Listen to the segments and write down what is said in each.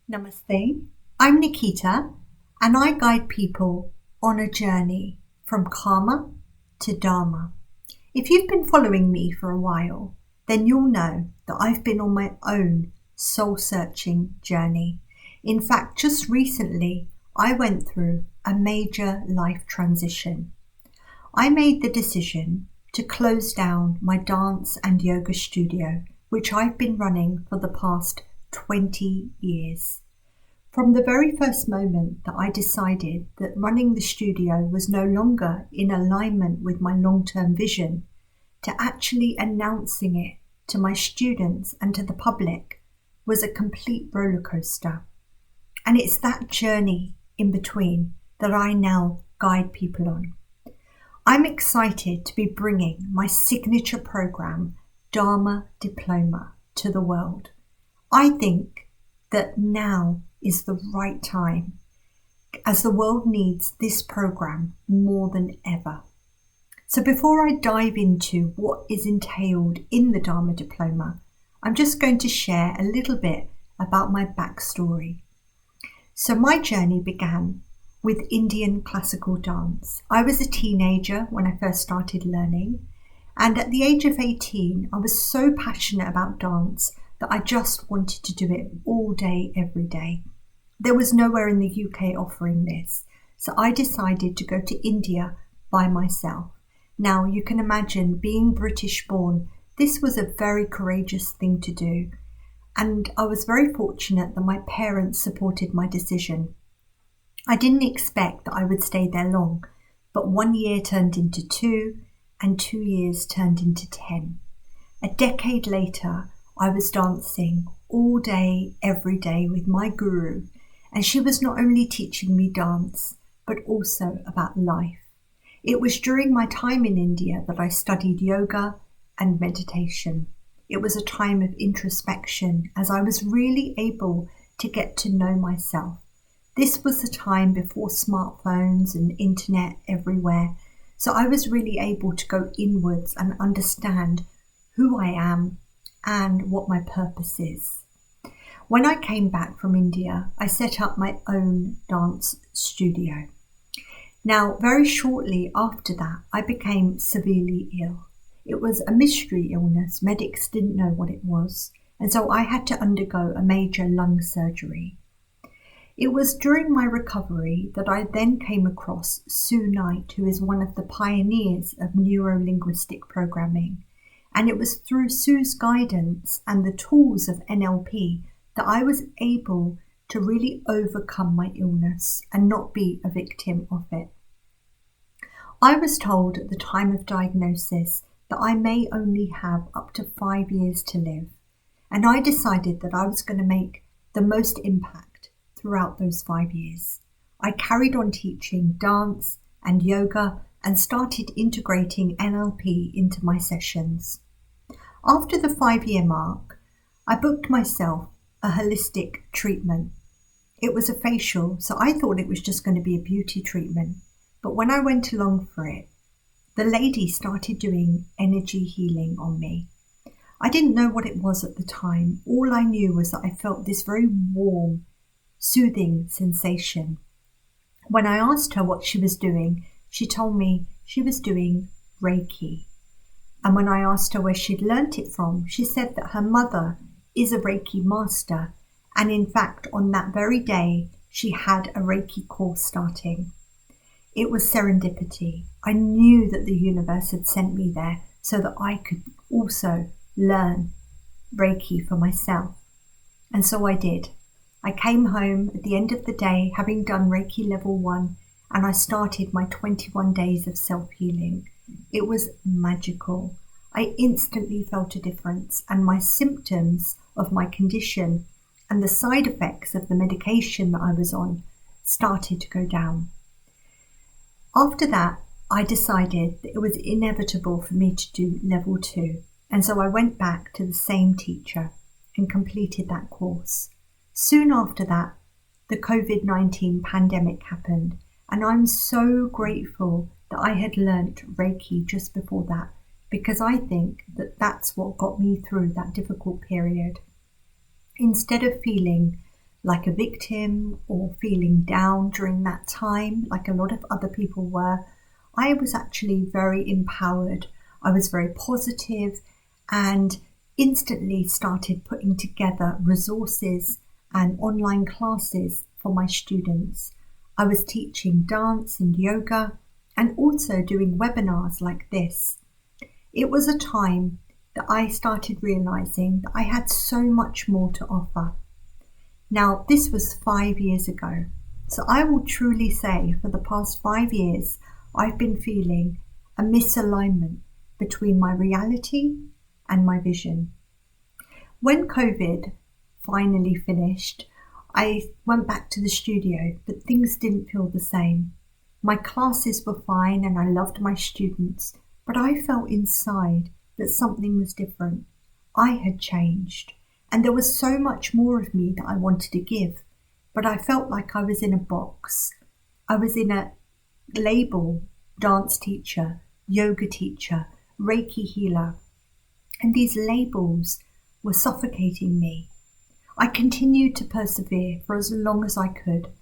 Namaste, I'm Nikita and I guide people on a journey from karma to Dharma. If you've been following me for a while, then you'll know that I've been on my own soul-searching journey. In fact, just recently, I went through a major life transition. I made the decision to close down my dance and yoga studio, which I've been running for the past 20 years. From the very first moment that I decided that running the studio was no longer in alignment with my long-term vision, to actually announcing it to my students and to the public was a complete roller coaster. And it's that journey in between that I now guide people on. I'm excited to be bringing my signature program, Dharma Diploma, to the world. I think that now is the right time, as the world needs this program more than ever. So before I dive into what is entailed in the Dharma Diploma, I'm just going to share a little bit about my backstory. So my journey began with Indian classical dance. I was a teenager when I first started learning, and at the age of 18, I was so passionate about dance that I just wanted to do it all day, every day. There was nowhere in the UK offering this, so I decided to go to India by myself. Now, you can imagine, being British born, this was a very courageous thing to do, and I was very fortunate that my parents supported my decision. I didn't expect that I would stay there long, but 1 year turned into 2, and 2 years turned into 10. A decade later, I was dancing all day, every day with my guru, and she was not only teaching me dance, but also about life. It was during my time in India that I studied yoga and meditation. It was a time of introspection, as I was really able to get to know myself. This was the time before smartphones and internet everywhere, so I was really able to go inwards and understand who I am and what my purpose is. When I came back from India, I set up my own dance studio. Now, very shortly after that, I became severely ill. It was a mystery illness. Medics didn't know what it was, and so I had to undergo a major lung surgery. It was during my recovery that I then came across Sue Knight, who is one of the pioneers of neuro-linguistic programming. And it was through Sue's guidance and the tools of NLP that I was able to really overcome my illness and not be a victim of it. I was told at the time of diagnosis that I may only have up to 5 years to live, and I decided that I was going to make the most impact throughout those 5 years. I carried on teaching dance and yoga and started integrating NLP into my sessions. After the 5-year mark, I booked myself a holistic treatment. It was a facial, so I thought it was just going to be a beauty treatment. But when I went along for it, the lady started doing energy healing on me. I didn't know what it was at the time. All I knew was that I felt this very warm, soothing sensation. When I asked her what she was doing, she told me she was doing Reiki. And when I asked her where she'd learnt it from, she said that her mother is a Reiki master. And in fact, on that very day, she had a Reiki course starting. It was serendipity. I knew that the universe had sent me there so that I could also learn Reiki for myself. And so I did. I came home at the end of the day, having done Reiki level 1, and I started my 21 days of self-healing. It was magical. I instantly felt a difference, and my symptoms of my condition and the side effects of the medication that I was on started to go down. After that, I decided that it was inevitable for me to do level 2, and so I went back to the same teacher and completed that course. Soon after that, the COVID-19 pandemic happened, and I'm so grateful that I had learnt Reiki just before that, because I think that that's what got me through that difficult period. Instead of feeling like a victim or feeling down during that time, like a lot of other people were. I was actually very empowered. I was very positive and instantly started putting together resources and online classes for my students. I was teaching dance and yoga and also doing webinars like this. It was a time that I started realizing that I had so much more to offer. Now, this was 5 years ago. So I will truly say for the past 5 years, I've been feeling a misalignment between my reality and my vision. When COVID finally finished, I went back to the studio, but things didn't feel the same. My classes were fine and I loved my students, but I felt inside that something was different. I had changed, and there was so much more of me that I wanted to give, but I felt like I was in a box. I was in a label: dance teacher, yoga teacher, Reiki healer, and these labels were suffocating me. I continued to persevere for as long as I could,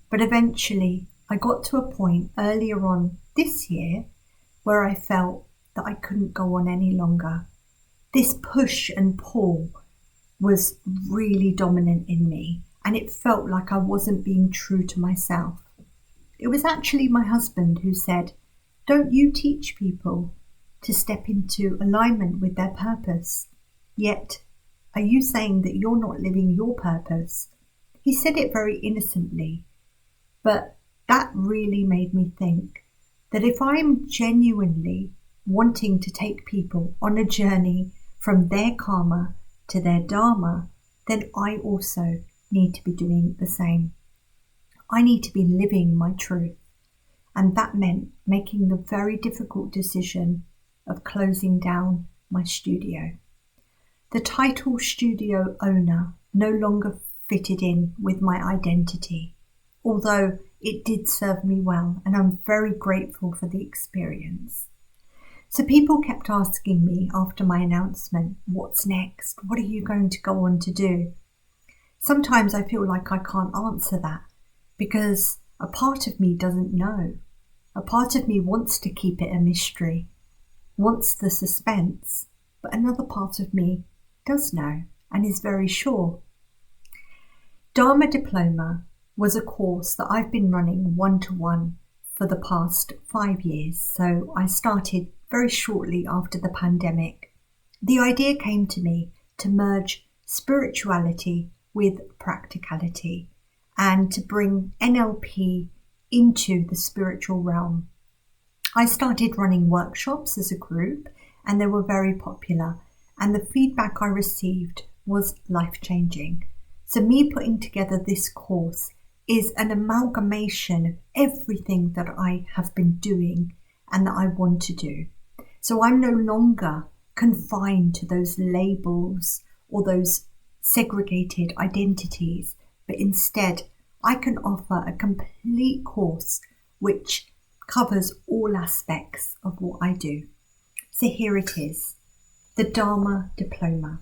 but eventually I got to a point earlier on this year where I felt that I couldn't go on any longer. This push and pull was really dominant in me, and it felt like I wasn't being true to myself. It was actually my husband who said, "Don't you teach people to step into alignment with their purpose? Yet, are you saying that you're not living your purpose?" He said it very innocently, but that really made me think that if I'm genuinely wanting to take people on a journey from their karma to their dharma, then I also need to be doing the same. I need to be living my truth. And that meant making the very difficult decision of closing down my studio. The title studio owner no longer fitted in with my identity, although it did serve me well, and I'm very grateful for the experience. So people kept asking me after my announcement, "What's next? What are you going to go on to do?" Sometimes I feel like I can't answer that because a part of me doesn't know. A part of me wants to keep it a mystery, wants the suspense, but another part of me does know and is very sure. Dharma Diploma was a course that I've been running one-to-one for the past 5 years. So I started very shortly after the pandemic. The idea came to me to merge spirituality with practicality and to bring NLP into the spiritual realm. I started running workshops as a group, and they were very popular, and the feedback I received was life-changing. So me putting together this course is an amalgamation of everything that I have been doing and that I want to do. So I'm no longer confined to those labels or those segregated identities, but instead I can offer a complete course which covers all aspects of what I do. So here it is, the Dharma Diploma.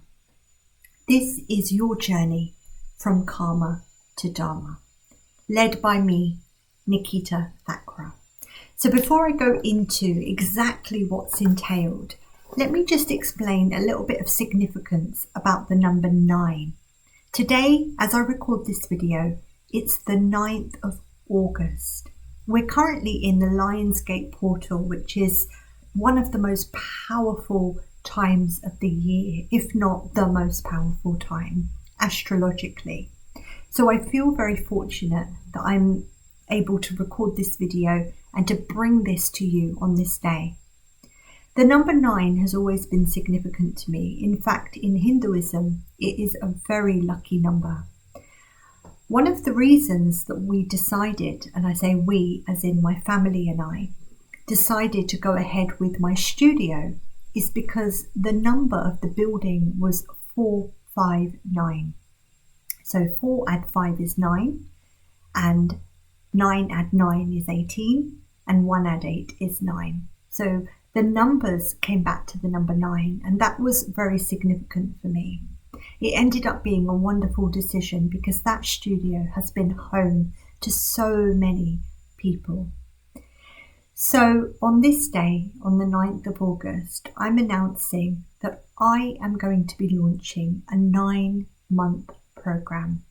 This is your journey from karma to dharma, led by me, Nikita. So before I go into exactly what's entailed, let me just explain a little bit of significance about the number 9. Today, as I record this video, it's the 9th of August. We're currently in the Lionsgate portal, which is one of the most powerful times of the year, if not the most powerful time, astrologically. So I feel very fortunate that I'm able to record this video and to bring this to you on this day. The number 9 has always been significant to me. In fact, in Hinduism, it is a very lucky number. One of the reasons that we decided, and I say we as in my family and I, decided to go ahead with my studio is because the number of the building was 459. So 4 add 5 is 9, and 9 add 9 is 18, and 1 add 8 is 9. So the numbers came back to the number 9, and that was very significant for me. It ended up being a wonderful decision because that studio has been home to so many people. So on this day, on the 9th of August, I'm announcing that I am going to be launching a 9-month program.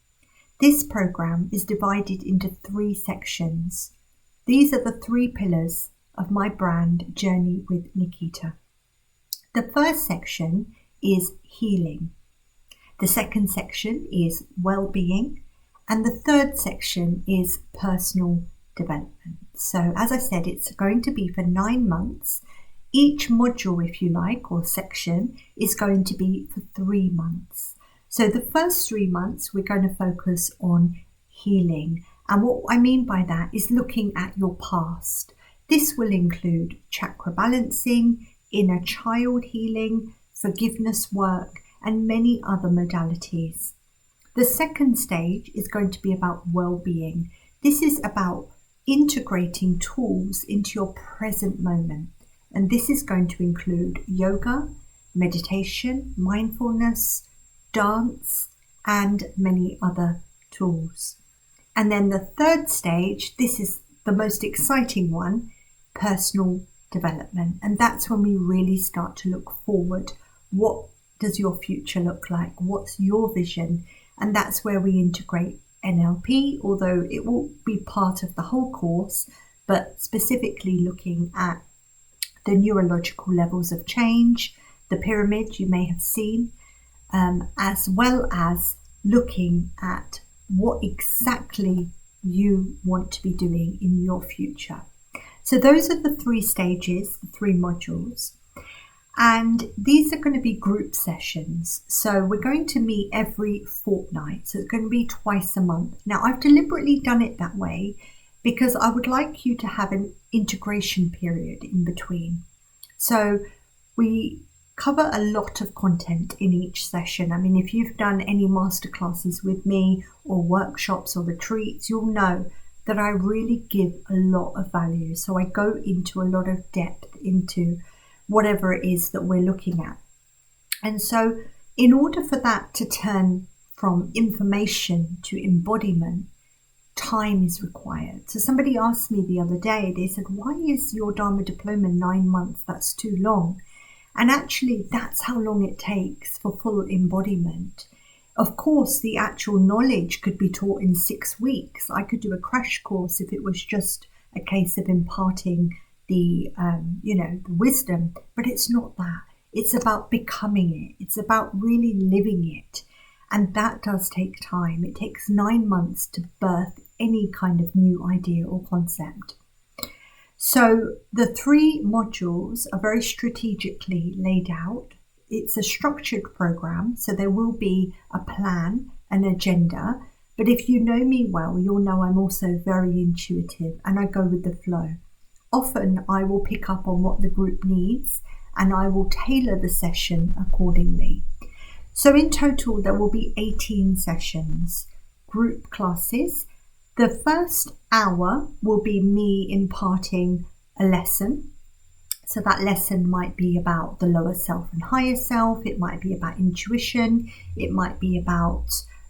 This program is divided into 3 sections. These are the 3 pillars of my brand Journey with Nikita. The first section is healing. The second section is well-being. And the third section is personal development. So as I said, it's going to be for 9 months. Each module, if you like, or section is going to be for 3 months. So the first 3 months, we're going to focus on healing. And what I mean by that is looking at your past. This will include chakra balancing, inner child healing, forgiveness work, and many other modalities. The second stage is going to be about well-being. This is about integrating tools into your present moment. And this is going to include yoga, meditation, mindfulness, dance, and many other tools. And then the third stage, this is the most exciting one, personal development. And that's when we really start to look forward. What does your future look like? What's your vision? And that's where we integrate NLP, although it will be part of the whole course, but specifically looking at the neurological levels of change, the pyramid you may have seen, as well as looking at what exactly you want to be doing in your future. So those are the 3 stages, the 3 modules. And these are going to be group sessions. So we're going to meet every fortnight. So it's going to be twice a month. Now, I've deliberately done it that way because I would like you to have an integration period in between. So we cover a lot of content in each session. I mean, if you've done any masterclasses with me or workshops or retreats, you'll know that I really give a lot of value. So I go into a lot of depth into whatever it is that we're looking at. And so in order for that to turn from information to embodiment, time is required. So somebody asked me the other day, they said, why is your Dharma Diploma 9 months? That's too long. And actually, that's how long it takes for full embodiment. Of course, the actual knowledge could be taught in 6 weeks. I could do a crash course if it was just a case of imparting the wisdom, but it's not that. It's about becoming it. It's about really living it. And that does take time. It takes 9 months to birth any kind of new idea or concept. So the 3 modules are very strategically laid out. It's a structured program, so there will be a plan, an agenda. But if you know me well, you'll know I'm also very intuitive and I go with the flow. Often I will pick up on what the group needs and I will tailor the session accordingly. So in total, there will be 18 sessions, group classes. The first hour will be me imparting a lesson. So that lesson might be about the lower self and higher self. It might be about intuition. It might be about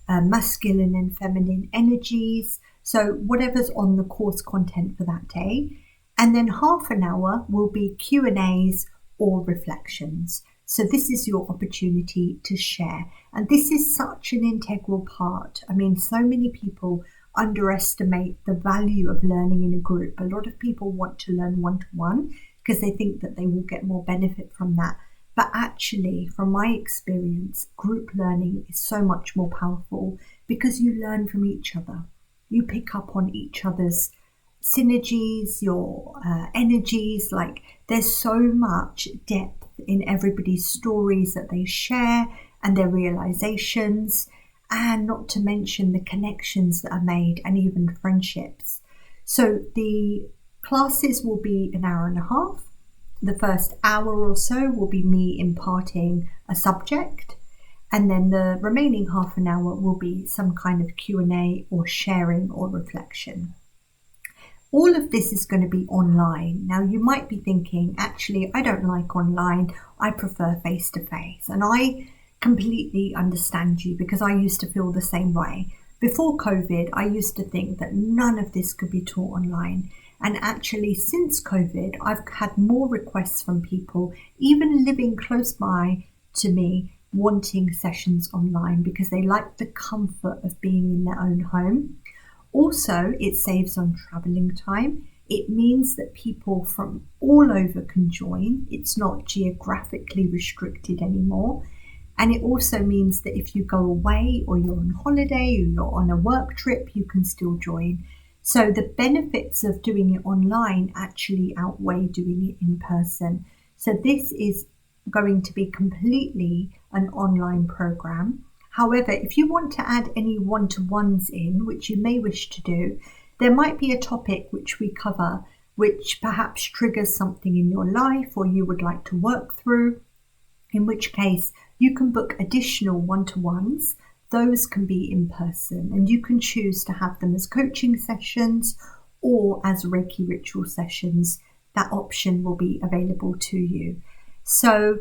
masculine and feminine energies. So whatever's on the course content for that day. And then half an hour will be Q&As or reflections. So this is your opportunity to share. And this is such an integral part. I mean, so many people underestimate the value of learning in a group. A lot of people want to learn one-to-one because they think that they will get more benefit from that. But actually, from my experience, group learning is so much more powerful because you learn from each other. You pick up on each other's synergies, your energies. Like, there's so much depth in everybody's stories that they share and their realizations, and not to mention the connections that are made and even friendships. So the classes will be an hour and a half. The first hour or so will be me imparting a subject, and then the remaining half an hour will be some kind of Q&A or sharing or reflection. All of this is going to be online. Now, you might be thinking, actually, I don't like online. I prefer face-to-face. And I completely understand you, because I used to feel the same way. Before COVID, I used to think that none of this could be taught online. And actually, since COVID, I've had more requests from people, even living close by to me, wanting sessions online because they like the comfort of being in their own home. Also, it saves on traveling time. It means that people from all over can join. It's not geographically restricted anymore. And it also means that if you go away or you're on holiday or you're on a work trip, you can still join. So the benefits of doing it online actually outweigh doing it in person. So this is going to be completely an online program. However, if you want to add any one-to-ones in, which you may wish to do, there might be a topic which we cover, which perhaps triggers something in your life or you would like to work through, in which case you can book additional one-to-ones. Those can be in person, and you can choose to have them as coaching sessions or as Reiki ritual sessions. That option will be available to you. So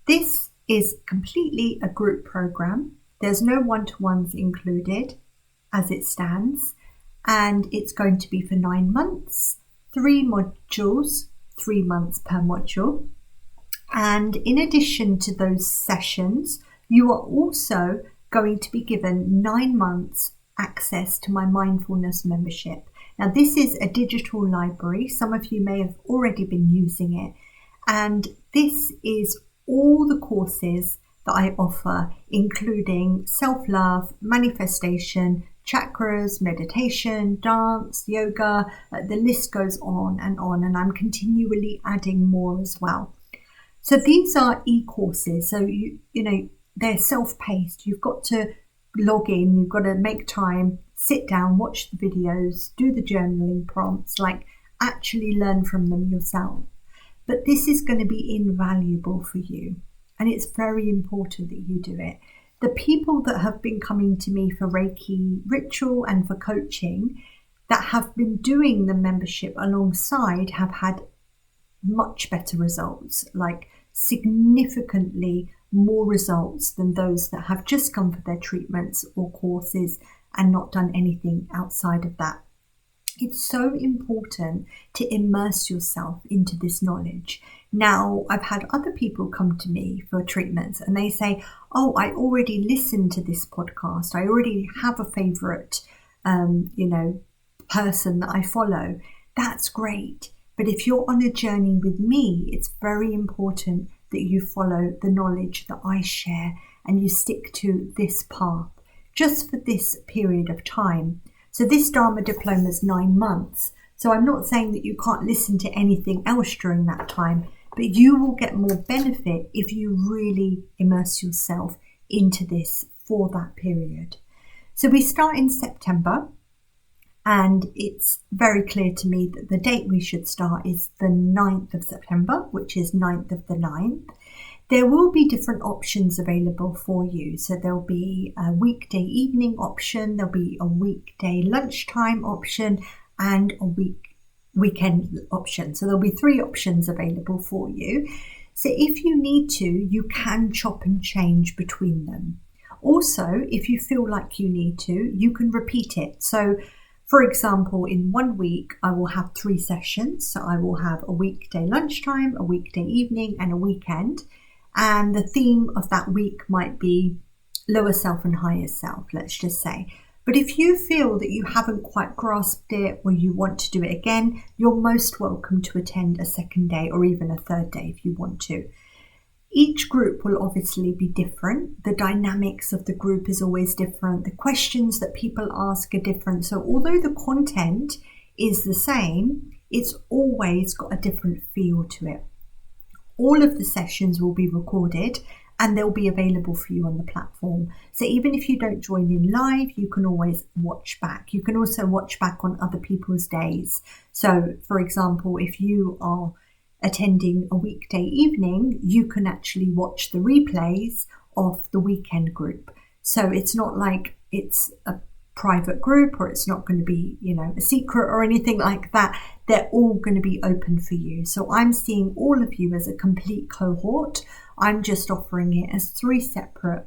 this is completely a group program. There's no one-to-ones included as it stands, and it's going to be for 9 months, 3 modules, 3 months per module. And in addition to those sessions, you are also going to be given 9 months access to my mindfulness membership. Now, this is a digital library. Some of you may have already been using it. And this is all the courses that I offer, including self-love, manifestation, chakras, meditation, dance, yoga. The list goes on, and I'm continually adding more as well. So these are e-courses. So you know, they're self-paced. You've got to log in, you've got to make time, sit down, watch the videos, do the journaling prompts, like actually learn from them yourself. But this is going to be invaluable for you, and it's very important that you do it. The people that have been coming to me for Reiki ritual and for coaching that have been doing the membership alongside have had much better results, like significantly more results than those that have just come for their treatments or courses and not done anything outside of that. It's so important to immerse yourself into this knowledge. Now, I've had other people come to me for treatments and they say, oh, I already listened to this podcast. I already have a favorite, person that I follow. That's great. But if you're on a journey with me, it's very important that you follow the knowledge that I share and you stick to this path just for this period of time. So this Dharma Diploma is 9 months. So I'm not saying that you can't listen to anything else during that time, but you will get more benefit if you really immerse yourself into this for that period. So we start in September. And it's very clear to me that the date we should start is the 9th of September, which is 9th of the 9th. There will be different options available for you. So there'll be a weekday evening option, there'll be a weekday lunchtime option, and a weekend option. So there'll be 3 options available for you. So if you need to, you can chop and change between them. Also, if you feel like you need to, you can repeat it. So for example, in 1 week, I will have 3 sessions. So I will have a weekday lunchtime, a weekday evening, and a weekend. And the theme of that week might be lower self and higher self, let's just say. But if you feel that you haven't quite grasped it or you want to do it again, you're most welcome to attend a second day or even a third day if you want to. Each group will obviously be different. The dynamics of the group is always different. The questions that people ask are different. So although the content is the same, it's always got a different feel to it. All of the sessions will be recorded and they'll be available for you on the platform. So even if you don't join in live, you can always watch back. You can also watch back on other people's days. So for example, if you are attending a weekday evening, you can actually watch the replays of the weekend group. So it's not like it's a private group or it's not going to be, a secret or anything like that. They're all going to be open for you. So I'm seeing all of you as a complete cohort. I'm just offering it as 3 separate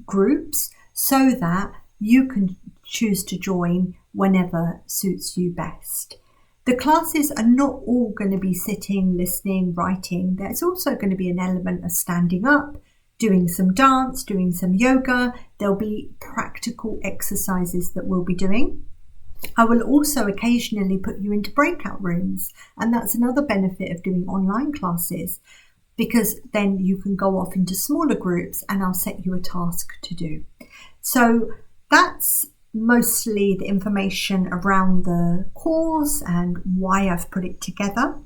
groups so that you can choose to join whenever suits you best. The classes are not all going to be sitting, listening, writing. There's also going to be an element of standing up, doing some dance, doing some yoga. There'll be practical exercises that we'll be doing. I will also occasionally put you into breakout rooms, and that's another benefit of doing online classes, because then you can go off into smaller groups and I'll set you a task to do. So that's mostly the information around the course and why I've put it together.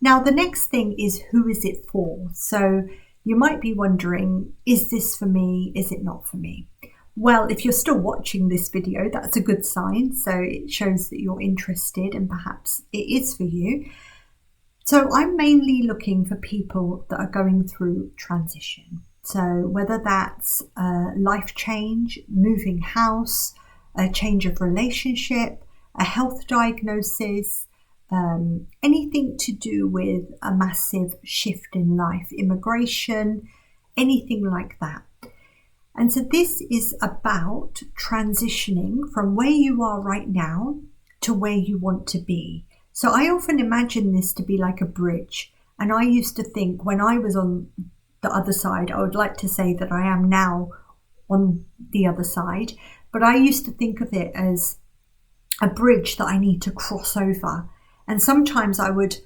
Now, the next thing is, who is it for? So you might be wondering, is this for me? Is it not for me? Well, if you're still watching this video, that's a good sign. So it shows that you're interested and perhaps it is for you. So I'm mainly looking for people that are going through transition. So whether that's a life change, moving house, a change of relationship, a health diagnosis, anything to do with a massive shift in life, immigration, anything like that. And so this is about transitioning from where you are right now to where you want to be. So I often imagine this to be like a bridge. And I used to think, when I was on the other side, I would like to say that I am now on the other side, but I used to think of it as a bridge that I need to cross over. And sometimes I would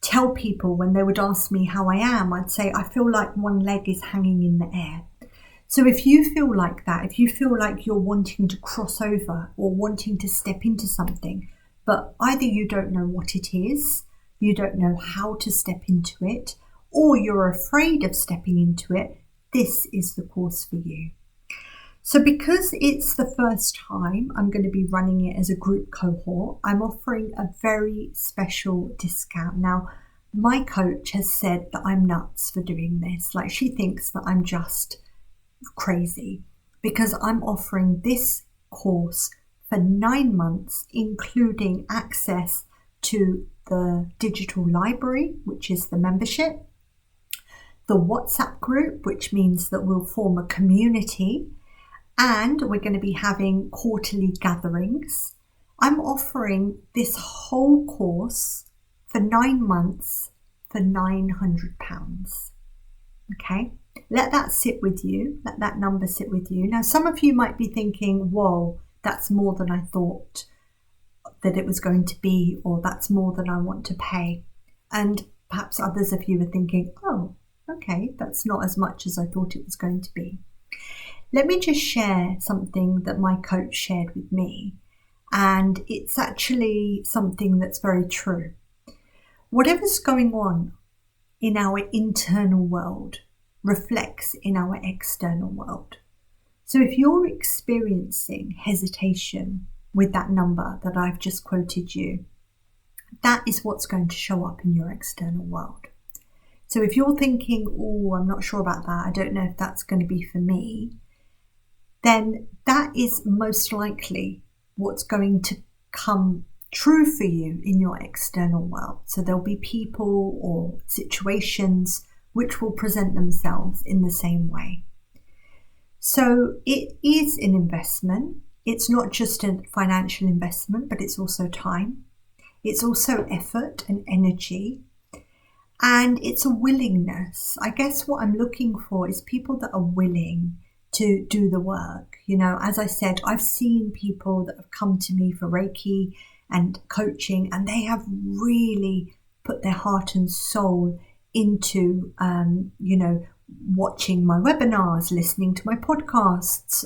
tell people, when they would ask me how I am, I'd say, I feel like one leg is hanging in the air. So if you feel like that, if you feel like you're wanting to cross over or wanting to step into something, but either you don't know what it is, you don't know how to step into it, or you're afraid of stepping into it, this is the course for you. So because it's the first time I'm going to be running it as a group cohort, I'm offering a very special discount. Now, my coach has said that I'm nuts for doing this. Like, she thinks that I'm just crazy, because I'm offering this course for 9 months, including access to the digital library, which is the membership, the WhatsApp group, which means that we'll form a community, and we're going to be having quarterly gatherings. I'm offering this whole course for 9 months for £900. Okay, let that sit with you. Let that number sit with you. Now, some of you might be thinking, whoa, that's more than I thought that it was going to be, or that's more than I want to pay. And perhaps others of you are thinking, oh, okay, that's not as much as I thought it was going to be. Let me just share something that my coach shared with me, and it's actually something that's very true. Whatever's going on in our internal world reflects in our external world. So if you're experiencing hesitation with that number that I've just quoted you, that is what's going to show up in your external world. So if you're thinking, oh, I'm not sure about that, I don't know if that's going to be for me, then that is most likely what's going to come true for you in your external world. So there'll be people or situations which will present themselves in the same way. So it is an investment. It's not just a financial investment, but it's also time. It's also effort and energy. And it's a willingness. I guess what I'm looking for is people that are willing to do the work. You know, as I said, I've seen people that have come to me for Reiki and coaching, and they have really put their heart and soul into, watching my webinars, listening to my podcasts,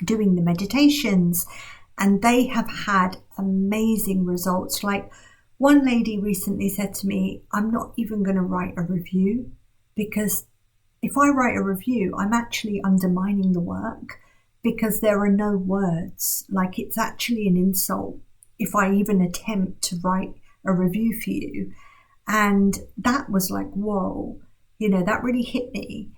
doing the meditations, and they have had amazing results. Like, one lady recently said to me, I'm not even going to write a review, because if I write a review, I'm actually undermining the work, because there are no words. Like, it's actually an insult if I even attempt to write a review for you. And that was like, whoa, that really hit me,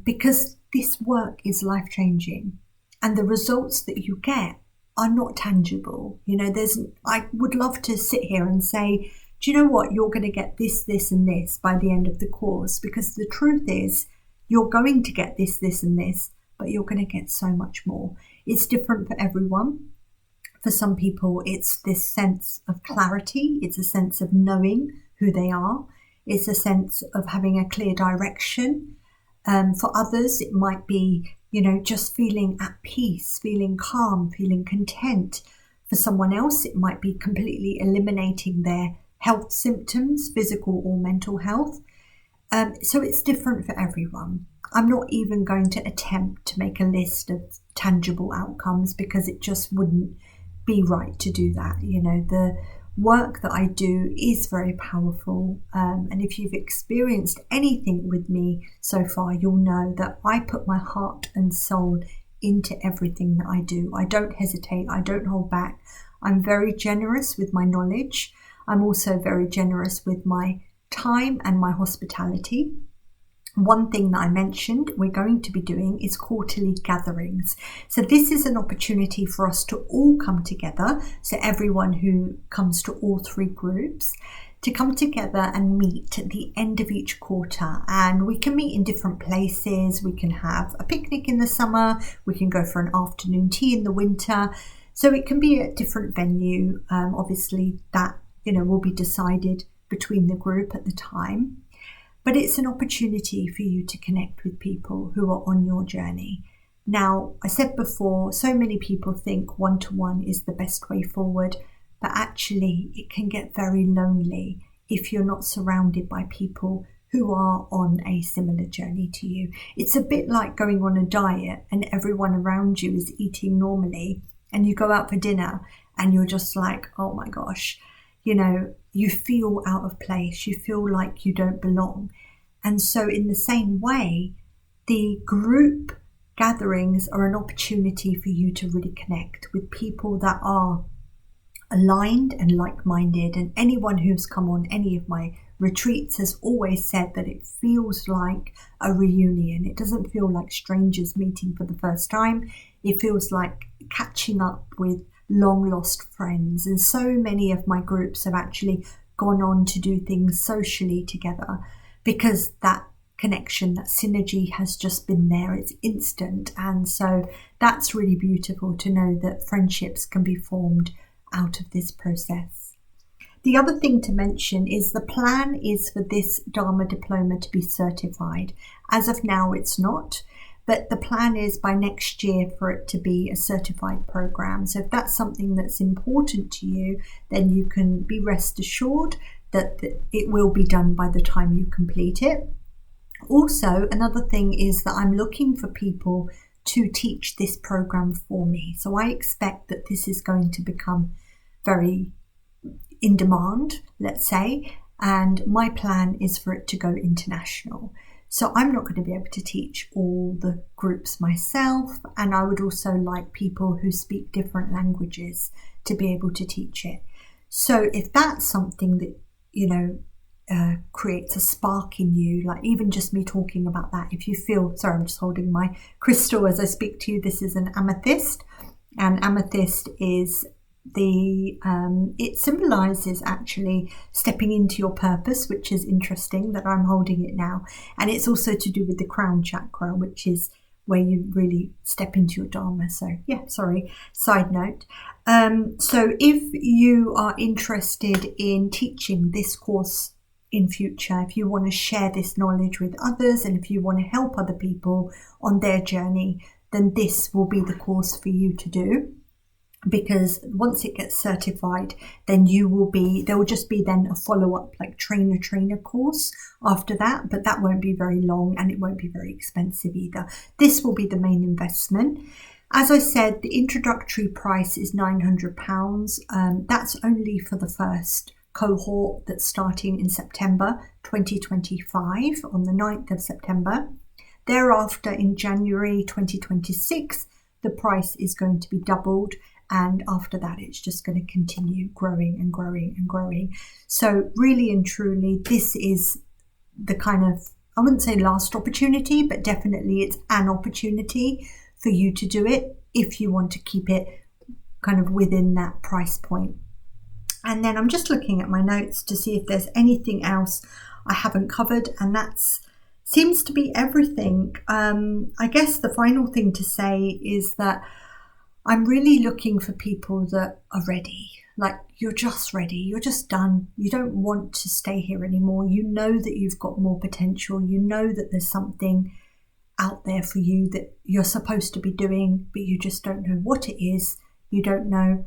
because this work is life-changing, and the results that you get are not tangible. I would love to sit here and say, do you know what, you're going to get this, this, and this by the end of the course, because the truth is, you're going to get this, this and this, but you're going to get so much more. It's different for everyone. For some people, it's this sense of clarity. It's a sense of knowing who they are. It's a sense of having a clear direction. For others, it might be, just feeling at peace, feeling calm, feeling content. For someone else, it might be completely eliminating their health symptoms, physical or mental health. So it's different for everyone. I'm not even going to attempt to make a list of tangible outcomes because it just wouldn't be right to do that. The work that I do is very powerful. And if you've experienced anything with me so far, you'll know that I put my heart and soul into everything that I do. I don't hesitate. I don't hold back. I'm very generous with my knowledge. I'm also very generous with my time and my hospitality. One thing that I mentioned we're going to be doing is quarterly gatherings. So this is an opportunity for us to all come together. So everyone who comes to all 3 groups to come together and meet at the end of each quarter. And we can meet in different places. We can have a picnic in the summer. We can go for an afternoon tea in the winter. So it can be a different venue. Obviously that, will be decided between the group at the time. But it's an opportunity for you to connect with people who are on your journey. Now, I said before, so many people think one-to-one is the best way forward, but actually it can get very lonely if you're not surrounded by people who are on a similar journey to you. It's a bit like going on a diet and everyone around you is eating normally, and you go out for dinner and you're just like, oh my gosh, you feel out of place, you feel like you don't belong. And so in the same way, the group gatherings are an opportunity for you to really connect with people that are aligned and like-minded. And anyone who's come on any of my retreats has always said that it feels like a reunion. It doesn't feel like strangers meeting for the first time. It feels like catching up with long lost friends. And so many of my groups have actually gone on to do things socially together because that connection, that synergy has just been there. It's instant. And so that's really beautiful to know that friendships can be formed out of this process. The other thing to mention is the plan is for this Dharma Diploma to be certified. As of now, it's not. But the plan is by next year for it to be a certified program. So if that's something that's important to you, then you can be rest assured that it will be done by the time you complete it. Also, another thing is that I'm looking for people to teach this program for me. So I expect that this is going to become very in demand, let's say, and my plan is for it to go international. So I'm not going to be able to teach all the groups myself, and I would also like people who speak different languages to be able to teach it. So if that's something that, creates a spark in you, like even just me talking about that, if you feel, sorry, I'm just holding my crystal as I speak to you. This is an amethyst, and amethyst is it symbolizes actually stepping into your purpose, which is interesting that I'm holding it now. And it's also to do with the crown chakra, which is where you really step into your Dharma. So yeah, sorry, side note. So if you are interested in teaching this course in future, if you want to share this knowledge with others, and if you want to help other people on their journey, then this will be the course for you to do. Because once it gets certified, then there will just be then a follow-up like trainer course after that, but that won't be very long and it won't be very expensive either. This will be the main investment. As I said, the introductory price is £900. That's only for the first cohort that's starting in September 2025, on the 9th of September. Thereafter, in January 2026, the price is going to be doubled. And after that, it's just going to continue growing and growing and growing. So really and truly, this is the kind of, I wouldn't say last opportunity, but definitely it's an opportunity for you to do it if you want to keep it kind of within that price point. And then I'm just looking at my notes to see if there's anything else I haven't covered. And that's seems to be everything. I guess the final thing to say is that I'm really looking for people that are ready. Like, you're just ready. You're just done. You don't want to stay here anymore. You know that you've got more potential. You know that there's something out there for you that you're supposed to be doing, but you just don't know what it is. You don't know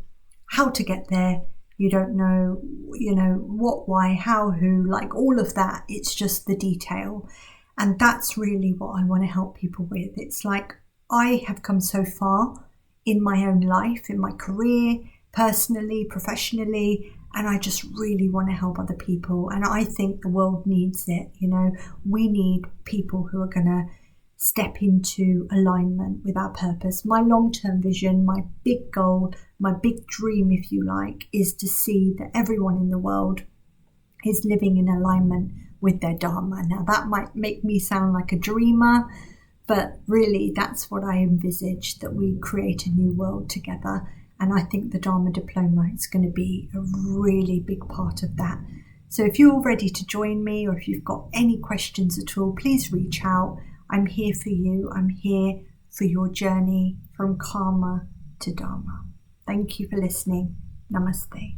how to get there. You don't know, what, why, how, who, like all of that. It's just the detail. And that's really what I want to help people with. It's like, I have come so far in my own life, in my career, personally, professionally, and I just really want to help other people. And I think the world needs it. We need people who are going to step into alignment with our purpose. My long-term vision, my big goal, my big dream, if you like, is to see that everyone in the world is living in alignment with their Dharma. Now, that might make me sound like a dreamer, but really that's what I envisage, that we create a new world together. And I think the Dharma Diploma is going to be a really big part of that. So if you're ready to join me, or if you've got any questions at all, please reach out. I'm here for you. I'm here for your journey from karma to Dharma. Thank you for listening. Namaste.